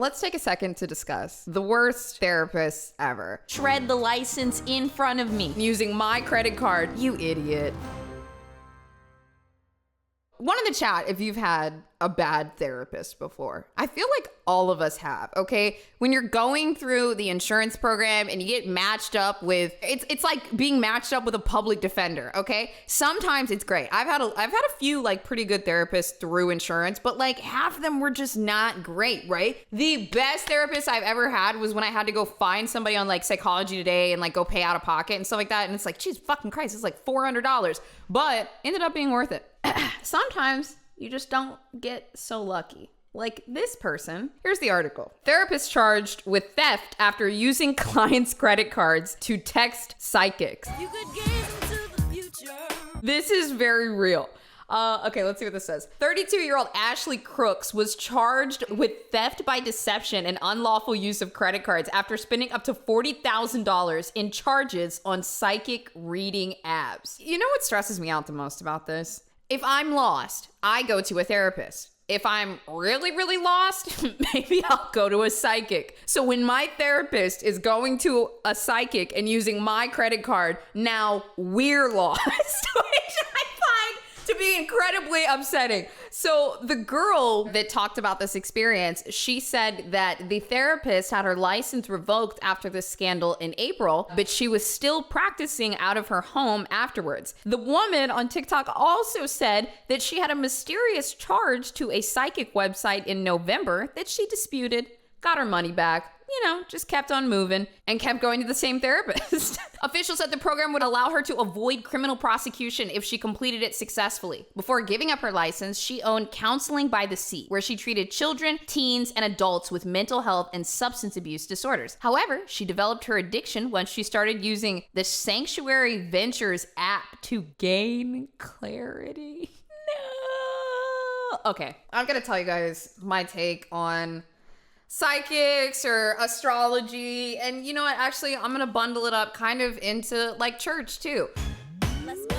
let's take a second to discuss the worst therapists ever. Shred the license in front of me. Using my credit card, you idiot. One in the chat if you've had a bad therapist before. I feel like all of us have, okay? When you're going through the insurance program and you get matched up with, it's like being matched up with a public defender, okay? Sometimes it's great. I've had a few like pretty good therapists through insurance, but like half of them were just not great, right? The best therapist I've ever had was when I had to go find somebody on like Psychology Today and like go pay out of pocket and stuff like that. And it's like, geez, fucking Christ, it's like $400, but ended up being worth it. Sometimes you just don't get so lucky. Like this person. Here's the article. Therapist charged with theft after using clients' credit cards to text psychics. You could gaze into the future. This is very real. Okay, let's see what this says. 32-year-old Ashley Crooks was charged with theft by deception and unlawful use of credit cards after spending up to $40,000 in charges on psychic reading apps. You know what stresses me out the most about this? If I'm lost, I go to a therapist. If I'm really, really lost, maybe I'll go to a psychic. So when my therapist is going to a psychic and using my credit card, now we're lost, which I find to be incredibly upsetting. So the girl that talked about this experience, she said that the therapist had her license revoked after this scandal in April, but she was still practicing out of her home afterwards. The woman on TikTok also said that she had a mysterious charge to a psychic website in November that she disputed, got her money back, just kept on moving and kept going to the same therapist. Officials said the program would allow her to avoid criminal prosecution if she completed it successfully. Before giving up her license, she owned Counseling by the Sea, where she treated children, teens, and adults with mental health and substance abuse disorders. However, she developed her addiction once she started using the Sanctuary Ventures app to gain clarity. No. Okay, I'm gonna tell you guys my take on psychics or astrology, and you know what, actually I'm gonna bundle it up kind of into like church too. Let's go.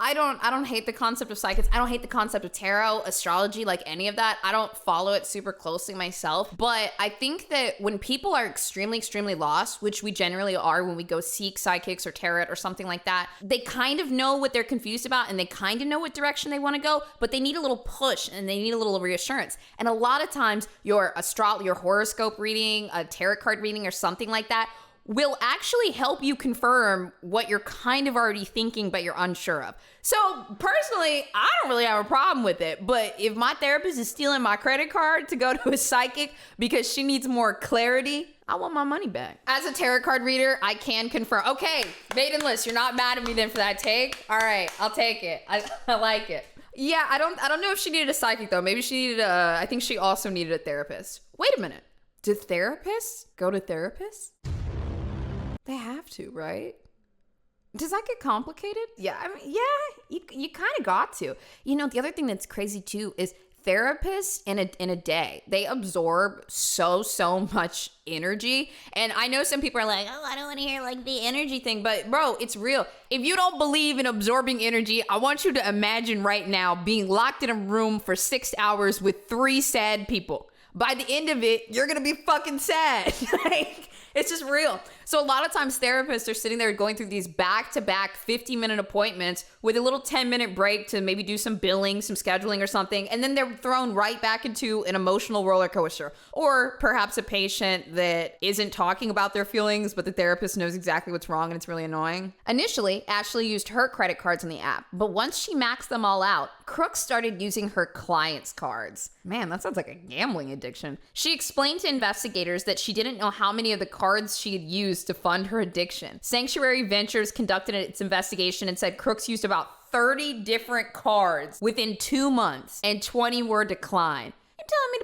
I don't hate the concept of psychics. I don't hate the concept of tarot, astrology, like any of that. I don't follow it super closely myself, but I think that when people are extremely lost, which we generally are when we go seek psychics or tarot or something like that, they kind of know what they're confused about and they kind of know what direction they want to go, but they need a little push and they need a little reassurance. And a lot of times your horoscope reading, a tarot card reading or something like that will actually help you confirm what you're kind of already thinking but you're unsure of. So personally, I don't really have a problem with it, but if my therapist is stealing my credit card to go to a psychic because she needs more clarity, I want my money back. As a tarot card reader, I can confirm. Okay, maiden list, you're not mad at me then for that take? All right, I'll take it. I like it. Yeah, I don't know if she needed a psychic though. Maybe she needed I think she also needed a therapist. Wait a minute. Do therapists go to therapists? They have to, right? Does that get complicated? Yeah, I mean, yeah, you kind of got to. The other thing that's crazy too is therapists in a day, they absorb so much energy. And I know some people are like, oh, I don't want to hear like the energy thing, but bro, it's real. If you don't believe in absorbing energy, I want you to imagine right now being locked in a room for 6 hours with 3 sad people. By the end of it, you're gonna be fucking sad. Like, it's just real. So a lot of times therapists are sitting there going through these back-to-back 50-minute appointments with a little 10-minute break to maybe do some billing, some scheduling or something. And then they're thrown right back into an emotional roller coaster. Or perhaps a patient that isn't talking about their feelings, but the therapist knows exactly what's wrong and it's really annoying. Initially, Ashley used her credit cards on the app, but once she maxed them all out, Crooks started using her clients' cards. Man, that sounds like a gambling addiction. She explained to investigators that she didn't know how many of the cards she had used to fund her addiction. Sanctuary Ventures conducted its investigation and said Crooks used about 30 different cards within 2 months and 20 were declined. You're telling me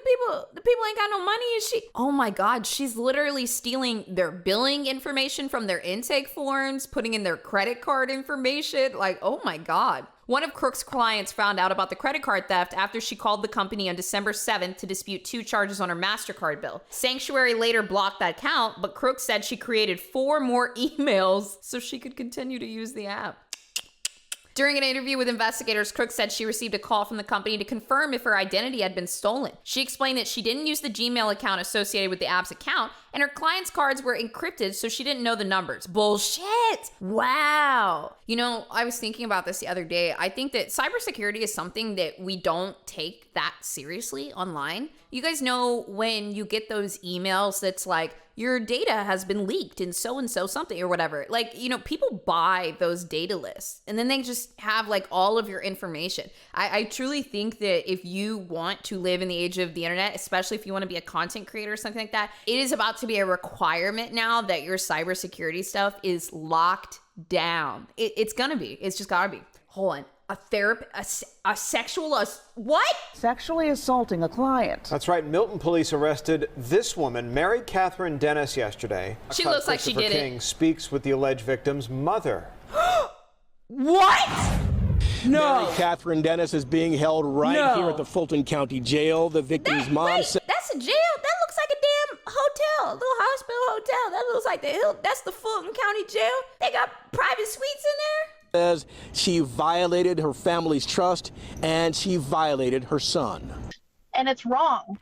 the people ain't got no money, is she? Oh my God, she's literally stealing their billing information from their intake forms, putting in their credit card information. Like, oh my God. One of Crooks' clients found out about the credit card theft after she called the company on December 7th to dispute 2 charges on her MasterCard bill. Sanctuary later blocked that account, but Crooks said she created 4 more emails so she could continue to use the app. During an interview with investigators, Crook said she received a call from the company to confirm if her identity had been stolen. She explained that she didn't use the Gmail account associated with the app's account, and her clients' cards were encrypted, so she didn't know the numbers. Bullshit! Wow. You know, I was thinking about this the other day. I think that cybersecurity is something that we don't take that seriously online. You guys know when you get those emails that's like, your data has been leaked in so-and-so something or whatever. Like, you know, people buy those data lists and then they just have like all of your information. I truly think that if you want to live in the age of the internet, especially if you want to be a content creator or something like that, it is about to be a requirement now that your cybersecurity stuff is locked down. It's gonna be. It's just gotta be. Hold on. What? Sexually assaulting a client. That's right. Milton police arrested this woman, Mary Catherine Dennis, yesterday. She looks like she did it. King speaks with the alleged victim's mother. What? No. Mary Catherine Dennis is being held right here at the Fulton County Jail. The victim's mom said... That's a jail? That looks like a damn hotel, a little hospital hotel. That looks like that's the Fulton County Jail. They got private suites in there? Says she violated her family's trust and she violated her son. And it's wrong.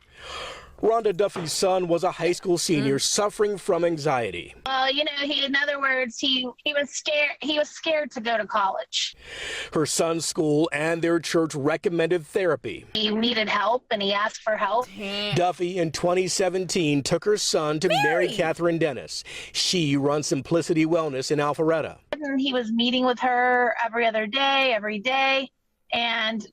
Rhonda Duffy's son was a high school senior suffering from anxiety. Well, you know, in other words, he was scared. He was scared to go to college. Her son's school and their church recommended therapy. He needed help and he asked for help. Duffy in 2017 took her son to Mary Catherine Dennis. She runs Simplicity Wellness in Alpharetta. And he was meeting with her every day, and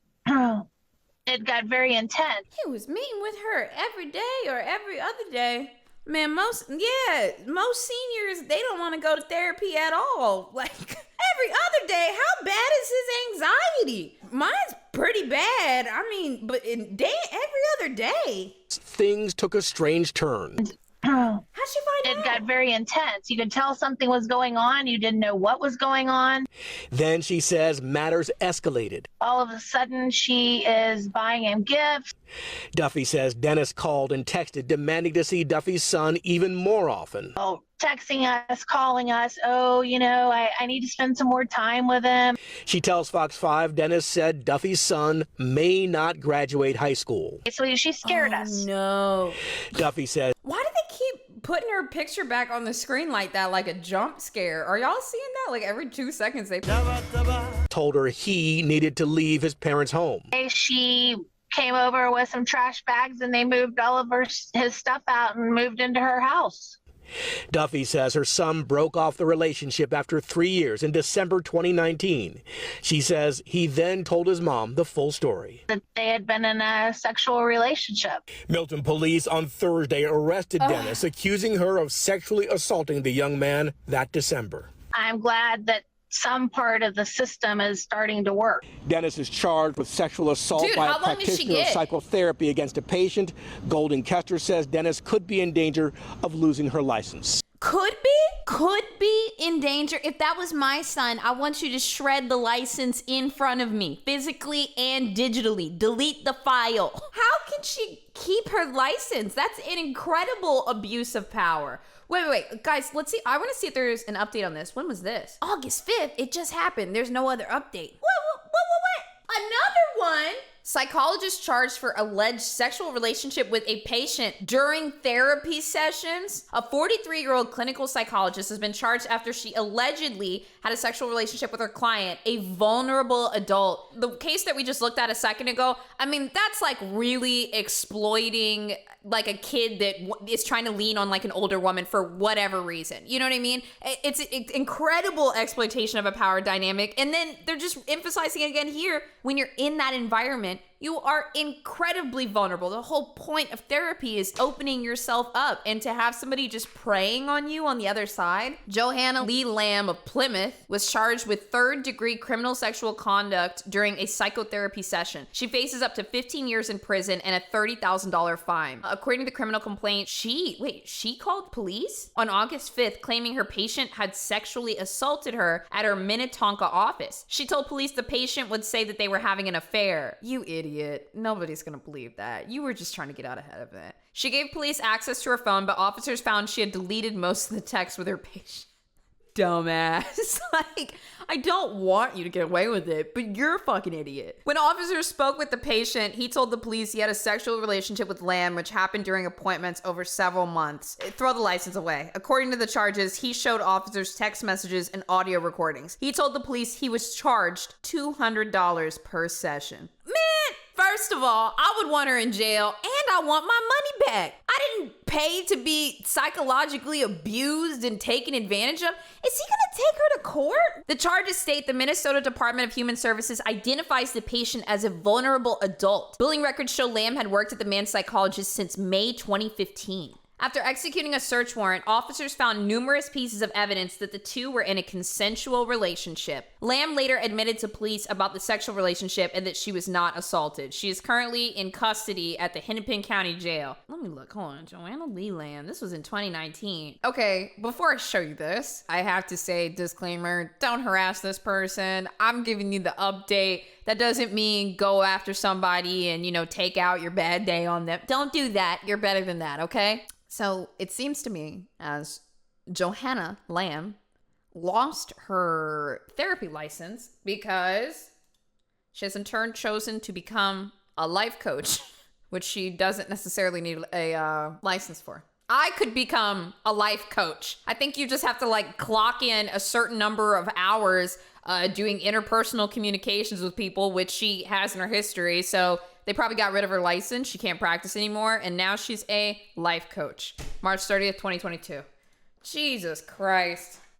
it got very intense. He was meeting with her every day or every other day. Man, most seniors, they don't want to go to therapy at all. Like, every other day, how bad is his anxiety? Mine's pretty bad. I mean, but every other day. Things took a strange turn. How'd she find out? It got very intense. You could tell something was going on. You didn't know what was going on. Then she says matters escalated. All of a sudden, she is buying him gifts. Duffy says Dennis called and texted demanding to see Duffy's son even more often. Oh, texting us, calling us. Oh, you know, I need to spend some more time with him. She tells Fox 5 Dennis said Duffy's son may not graduate high school. So she scared us. No. Duffy says, why do they keep putting her picture back on the screen like that, like a jump scare? Are y'all seeing that? Like every 2 seconds they told her he needed to leave his parents' home. She came over with some trash bags and they moved all of his stuff out and moved into her house. Duffy says her son broke off the relationship after 3 years in December 2019. She says he then told his mom the full story. That they had been in a sexual relationship. Milton police on Thursday arrested Dennis, accusing her of sexually assaulting the young man that December. I'm glad that some part of the system is starting to work. Dennis is charged with sexual assault by a practitioner of psychotherapy against a patient. Golden Kester says Dennis could be in danger of losing her license. Could be in danger. If that was my son, I want you to shred the license in front of me, physically and digitally. Delete the file. How can she keep her license? That's an incredible abuse of power. Wait, guys, let's see. I want to see if there's an update on this. When was this? August 5th. It just happened. There's no other update. What? Another one? Psychologist charged for alleged sexual relationship with a patient during therapy sessions. A 43-year-old clinical psychologist has been charged after she allegedly had a sexual relationship with her client, a vulnerable adult. The case that we just looked at a second ago, I mean, that's like really exploiting like a kid that is trying to lean on like an older woman for whatever reason. You know what I mean? It's incredible exploitation of a power dynamic. And then they're just emphasizing again here, when you're in that environment, you are incredibly vulnerable. The whole point of therapy is opening yourself up, and to have somebody just preying on you on the other side. Johanna Lee Lamb of Plymouth was charged with third-degree criminal sexual conduct during a psychotherapy session. She faces up to 15 years in prison and a $30,000 fine. According to the criminal complaint, she called police on August 5th claiming her patient had sexually assaulted her at her Minnetonka office. She told police the patient would say that they were having an affair. You idiot. Nobody's gonna believe that. You were just trying to get out ahead of it. She gave police access to her phone, but officers found she had deleted most of the text with her patient. dumbass. Like, I don't want you to get away with it, but you're a fucking idiot. When officers spoke with the patient, he told the police he had a sexual relationship with Lamb, which happened during appointments over several months. Throw the license away. According to the charges, he showed officers text messages and audio recordings. He told the police he was charged $200 per session. Man, first of all, I would want her in jail and I want my money back. I didn't pay to be psychologically abused and taken advantage of. Is he gonna take her to court? The charges state the Minnesota Department of Human Services identifies the patient as a vulnerable adult. Billing records show Lamb had worked at the man's psychologist since May 2015. After executing a search warrant, officers found numerous pieces of evidence that the two were in a consensual relationship. Lamb later admitted to police about the sexual relationship and that she was not assaulted. She is currently in custody at the Hennepin County Jail. Let me look. Hold on. Joanna Lee Lamb. This was in 2019. Okay, before I show you this, I have to say, disclaimer, don't harass this person. I'm giving you the update. That doesn't mean go after somebody and, take out your bad day on them. Don't do that. You're better than that, okay? So it seems to me as Johanna Lamb lost her therapy license because she has in turn chosen to become a life coach, which she doesn't necessarily need a license for. I could become a life coach. I think you just have to clock in a certain number of hours doing interpersonal communications with people, which she has in her history. So they probably got rid of her license. She can't practice anymore. And now she's a life coach. March 30th, 2022. Jesus Christ.